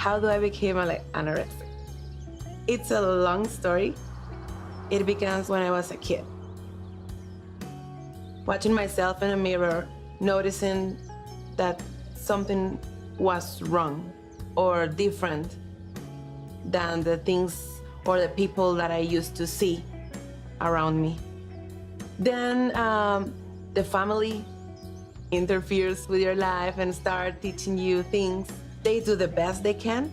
How do I become anorexic? It's a long story. It begins when I was a kid. Watching myself in a mirror, noticing that something was wrong or different than the things or the people that I used to see around me. Then the family interferes with your life and start teaching you things. They do the best they can,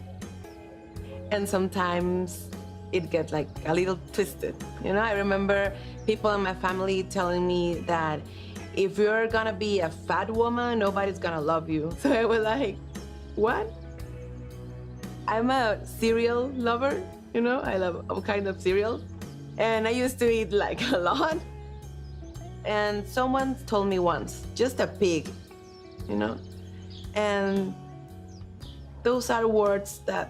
and sometimes it gets like a little twisted. You know, I remember people in my family telling me that if you're gonna be a fat woman, nobody's gonna love you. So I was like, what? I'm a cereal lover, you know, I love all kinds of cereals. And I used to eat like a lot. And someone told me once, just a pig, you know? And those are words that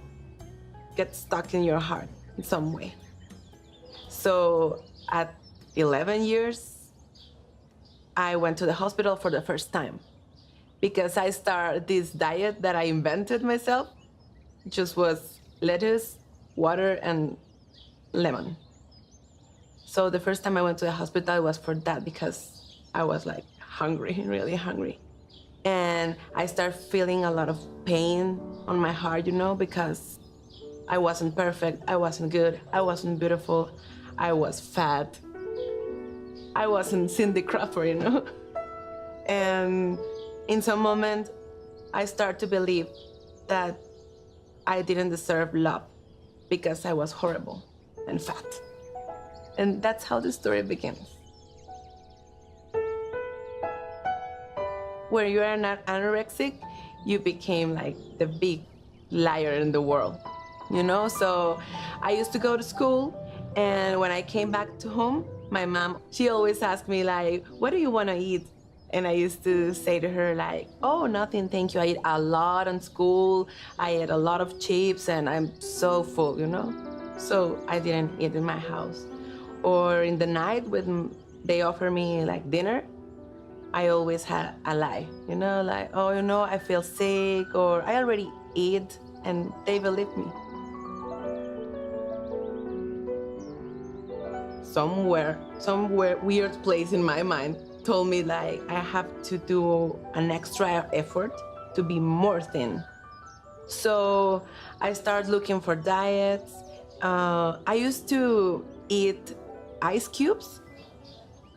get stuck in your heart in some way. So at 11 years, I went to the hospital for the first time because I started this diet that I invented myself. It just was lettuce, water, and lemon. So the first time I went to the hospital was for that because I was like hungry, really hungry. And I started feeling a lot of pain on my heart, you know, because I wasn't perfect, I wasn't good, I wasn't beautiful, I was fat. I wasn't Cindy Crawford, you know? And in some moment, I started to believe that I didn't deserve love because I was horrible and fat. And that's how the story begins. When you are not anorexic, you became like the big liar in the world, you know? So I used to go to school, and when I came back to home, my mom, she always asked me like, what do you want to eat? And I used to say to her like, oh, nothing, thank you. I eat a lot in school. I ate a lot of chips and I'm so full, you know? So I didn't eat in my house. Or in the night when they offer me like dinner, I always had a lie, you know, like, oh, you know, I feel sick, or I already eat, and they believe me. Somewhere weird place in my mind told me like I have to do an extra effort to be more thin. So I started looking for diets. I used to eat ice cubes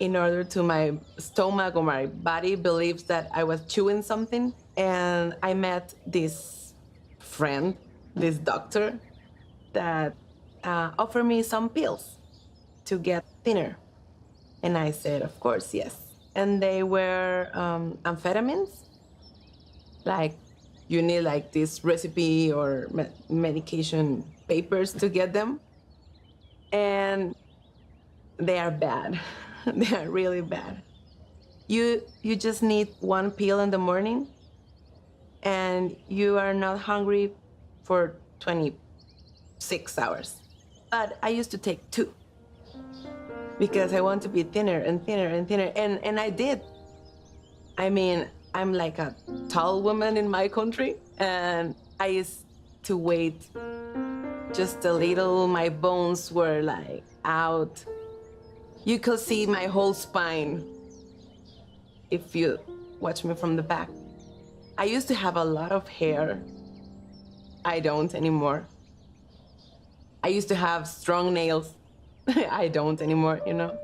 in order to my stomach or my body believes that I was chewing something. And I met this friend, this doctor, that offered me some pills to get thinner. And I said, of course, yes. And they were amphetamines. Like, you need like this recipe or medication papers to get them. And they are bad. They are really bad. You just need one pill in the morning and you are not hungry for 26 hours. But I used to take 2. Because I want to be thinner and thinner and thinner, and I did. I mean, I'm like a tall woman in my country, and I used to weight just a little. My bones were like out. You could see my whole spine if you watch me from the back. I used to have a lot of hair. I don't anymore. I used to have strong nails. I don't anymore, you know?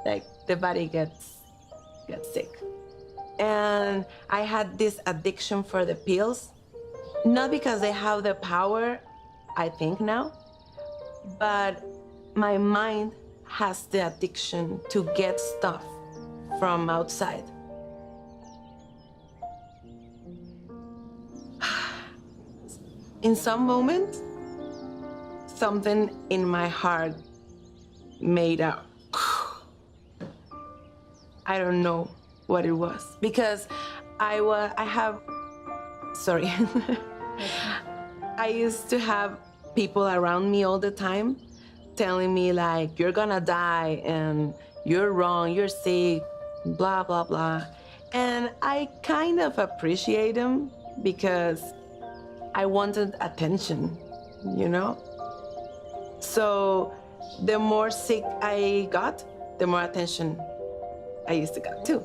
Like, the body gets sick. And I had this addiction for the pills, not because they have the power, I think now, but my mind has the addiction to get stuff from outside. In some moment, something in my heart made a I don't know what it was, because I used to have people around me all the time telling me like, you're gonna die and you're wrong, you're sick, blah, blah, blah. And I kind of appreciate them because I wanted attention, you know? So the more sick I got, the more attention I used to get too.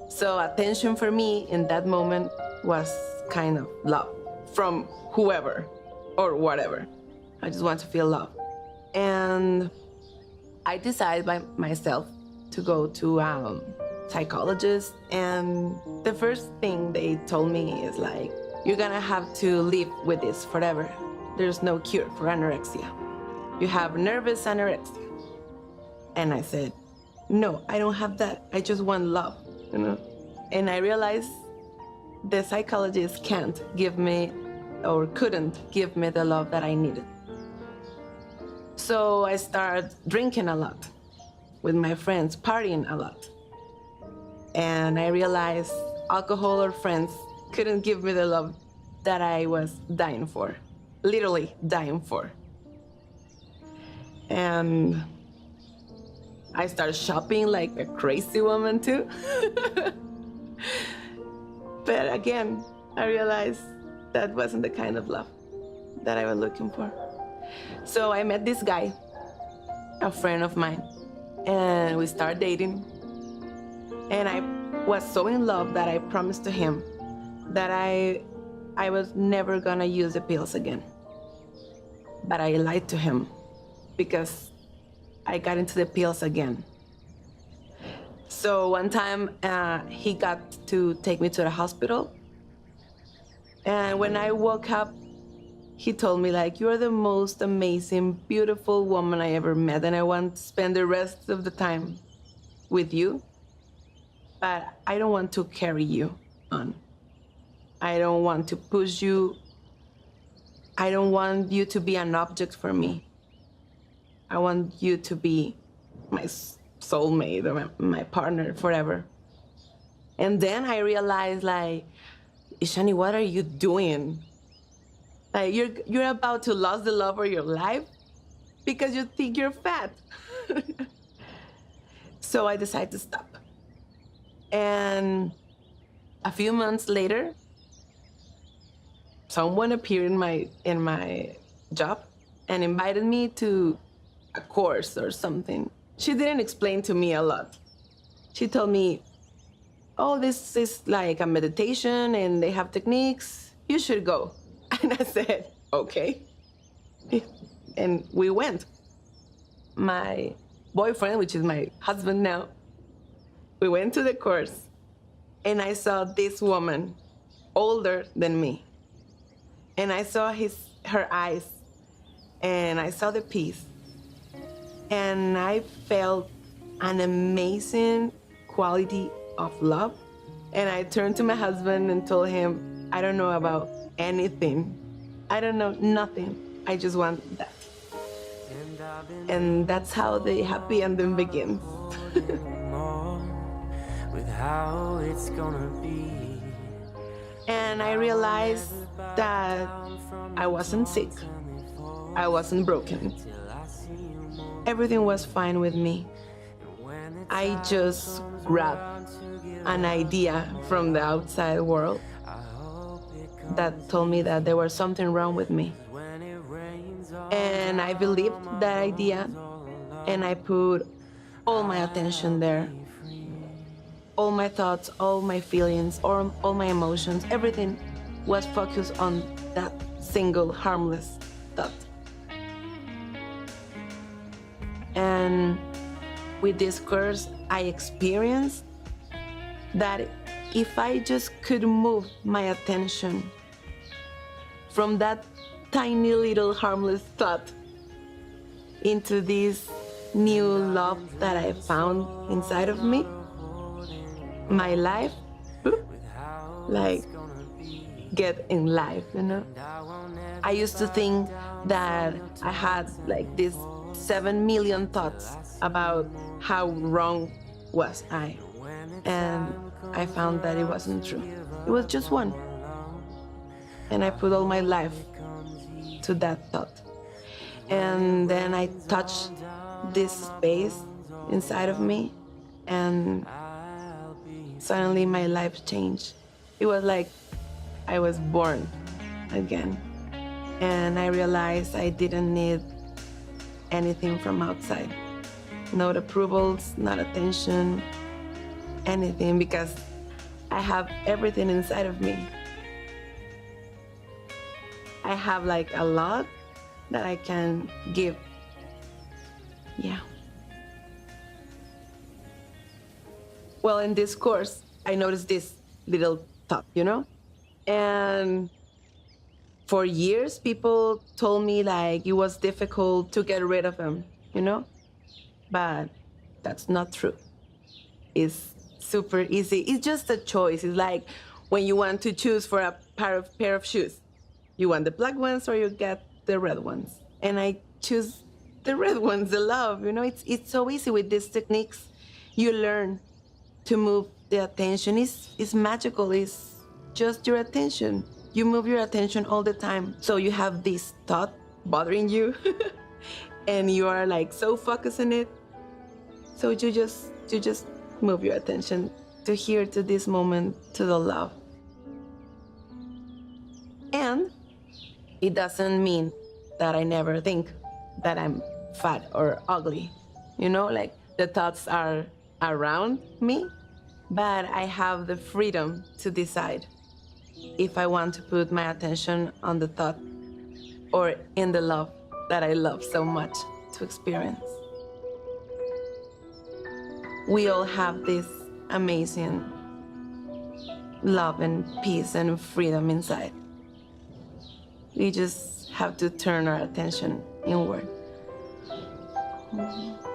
So attention for me in that moment was kind of love from whoever or whatever. I just want to feel love. And I decided by myself to go to psychologist, and the first thing they told me is like, you're gonna have to live with this forever. There's no cure for anorexia. You have nervous anorexia. And I said, no, I don't have that. I just want love, you know? And I realized the psychologist can't give me or couldn't give me the love that I needed. So I started drinking a lot with my friends, partying a lot. And I realized alcohol or friends couldn't give me the love that I was dying for, literally dying for. And I started shopping like a crazy woman too. But again, I realized that wasn't the kind of love that I was looking for. So I met this guy, a friend of mine, and we started dating. And I was so in love that I promised to him that I was never gonna use the pills again. But I lied to him because I got into the pills again. So one time he got to take me to the hospital. And when I woke up, he told me like, you're the most amazing, beautiful woman I ever met, and I want to spend the rest of the time with you, but I don't want to carry you on. I don't want to push you. I don't want you to be an object for me. I want you to be my soulmate or my partner forever. And then I realized like, Ishani, what are you doing? Like you're about to lose the love of your life because you think you're fat. So I decided to stop. And a few months later, someone appeared in my job and invited me to a course or something. She didn't explain to me a lot. She told me, oh, this is like a meditation and they have techniques. You should go. And I said, okay. And we went. My boyfriend, which is my husband now, we went to the course and I saw this woman older than me. And I saw her eyes and I saw the peace. And I felt an amazing quality of love. And I turned to my husband and told him, I don't know about anything. I don't know nothing. I just want that. And that's how the happy ending begins. With how it's gonna be. And I realized that I wasn't sick. I wasn't broken. Everything was fine with me. I just grabbed an idea from the outside world that told me that there was something wrong with me. And I believed that idea, and I put all my attention there. All my thoughts, all my feelings, all my emotions, everything was focused on that single harmless thought. And with this course, I experienced that if I just could move my attention from that tiny little harmless thought into this new love that I found inside of me, my life, like, get in life, you know? I used to think that I had like these 7 million thoughts about how wrong was I. And I found that it wasn't true. It was just one. And I put all my life to that thought. And then I touched this space inside of me, and suddenly my life changed. It was like I was born again. And I realized I didn't need anything from outside. Not approvals, not attention, anything, because I have everything inside of me. I have like a lot that I can give. Yeah. Well, in this course, I noticed this little thought, And for years, people told me like it was difficult to get rid of him. But that's not true. It's super easy. It's just a choice. It's like when you want to choose for a pair of shoes. You want the black ones or you get the red ones. And I choose the red ones, the love. It's so easy with these techniques. You learn to move the attention. It's magical. It's just your attention. You move your attention all the time. So you have this thought bothering you and you are like so focused on it. So you just move your attention to here, to this moment, to the love. And it doesn't mean that I never think that I'm fat or ugly. Like the thoughts are around me, but I have the freedom to decide if I want to put my attention on the thought or in the love that I love so much to experience. We all have this amazing love and peace and freedom inside. We just have to turn our attention inward. Mm-hmm.